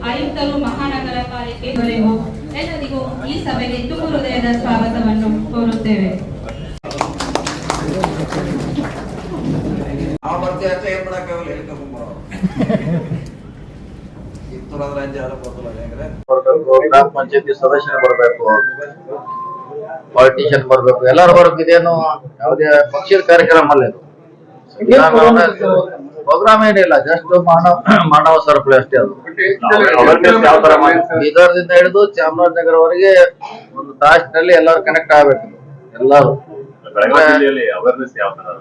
ಆಯುಕ್ತರು, ಮಹಾನಗರ ಪಾಲಿಕೆಗಳಿಗೂ ಎಲ್ಲರಿಗೂ ಈ ಸಭೆಗೆ ತುಂಬು ಹೃದಯದ ಸ್ವಾಗತವನ್ನು ಕೋರುತ್ತೇವೆ. ಗ್ರಾಮ ಪಂಚಾಯತಿ ಸದಸ್ಯರು ಬರಬೇಕು, ಪಾಲಿಟಿಷಿಯನ್ ಬರಬೇಕು, ಎಲ್ಲರೂ ಬರಬೇಕು. ಇದೇನು ಯಾವುದೇ ಪಕ್ಷದ ಕಾರ್ಯಕ್ರಮ ಅಲ್ಲ, ಪ್ರೋಗ್ರಾಮ್ ಏನಿಲ್ಲ, ಜಸ್ಟ್ ಮಾನವ ಸರಪಳಿ ಅಷ್ಟೇ. ಅದು ಬೀದರ್ದಿಂದ ಹಿಡಿದು ಚಾಮರಾಜನಗರವರೆಗೆ ಒಂದು ತಾಸಿನಲ್ಲಿ ಎಲ್ಲರೂ ಕನೆಕ್ಟ್ ಆಗ್ಬೇಕು. ಎಲ್ಲರೂ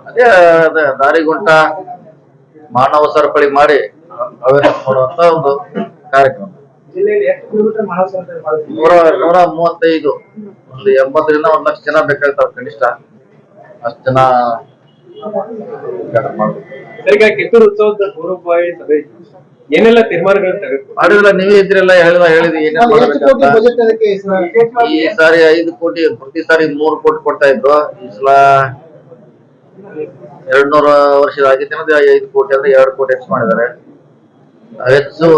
ಅದೇ ದಾರಿಗುಂಟ ಮಾನವ ಸರಪಳಿ ಮಾಡಿ ಅವೇರ್ನೆಸ್ ಮಾಡುವಂತ ಒಂದು ಕಾರ್ಯಕ್ರಮ. 135 ಒಂದು 80ರಿಂದ 1 ಲಕ್ಷ ಜನ ಬೇಕಾಗ್ತಾವ ಕನಿಷ್ಠ. ಅಷ್ಟು ಜನ ಕಿತ್ತೂರು ಉತ್ಸವದ ಪೂರ್ವಭಾವಿ ಸಭೆ ಏನೆಲ್ಲ ತೀರ್ಮಾನಗಳು ಮಾಡಿದ್ರ ನೀವೇ ಇದ್ರೆಲ್ಲ ಹೇಳಿದ್ವಿ ಏನೇನ್ ಮಾಡ್ಬೇಕಂತ. ಈ ಸಾರಿ 5 ಕೋಟಿ, ಪ್ರತಿ ಸಾರಿ 3 ಕೋಟಿ ಕೊಡ್ತಾ ಇದ್ರು. ಈ ಸಲ 200 ವರ್ಷದ ಆಗಿತ್ತು, 5 ಕೋಟಿ ಅಂದ್ರೆ 2 ಕೋಟಿ ಹೆಚ್ಚು ಮಾಡಿದ್ದಾರೆ. ಹೆಚ್ಚು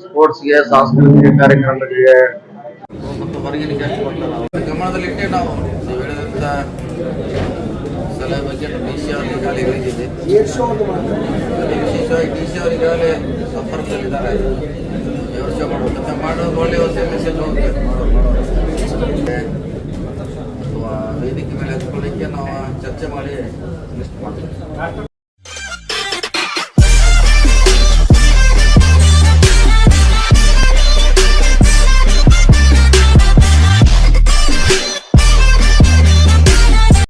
ಸ್ಪೋರ್ಟ್ಸ್ಗೆ, ಸಾಂಸ್ಕೃತಿಕ ಕಾರ್ಯಕ್ರಮಗಳಿಗೆ ಮತ್ತು ಹೊರಗಿನ ಗೆಸ್ಟ್ ಬರ್ತಾರೆ. ಗಮನದಲ್ಲಿಟ್ಟೆ ನಾವು ಹೇಳಿದಂತ ಸಲಹೆ ಬಗ್ಗೆ ಡಿ.ಸಿ ಅವರಿಗೆ ಈಗಾಗಲೇ ಹೇಳಿದ್ದೀವಿ. ವಿಶೇಷವಾಗಿ ಡಿ.ಸಿ ಅವರು ಈಗಾಗಲೇ ಸಂಪರ್ಕದಲ್ಲಿದ್ದಾರೆ. ವ್ಯವಸ್ಥೆ ಮಾಡಬೇಕಂತ ಮಾಡೋದು ಒಳ್ಳೆಯ ಹೊಸ ಮೆಸೇಜ್ ಹೋಗುತ್ತೆ. ಅಥವಾ ವೇದಿಕೆ ಮೇಲೆ ಹತ್ಕೊಳ್ಳಿಕ್ಕೆ ನಾವು ಚರ್ಚೆ ಮಾಡಿ ಲಿಸ್ಟ್ ಮಾಡ್ತೀವಿ.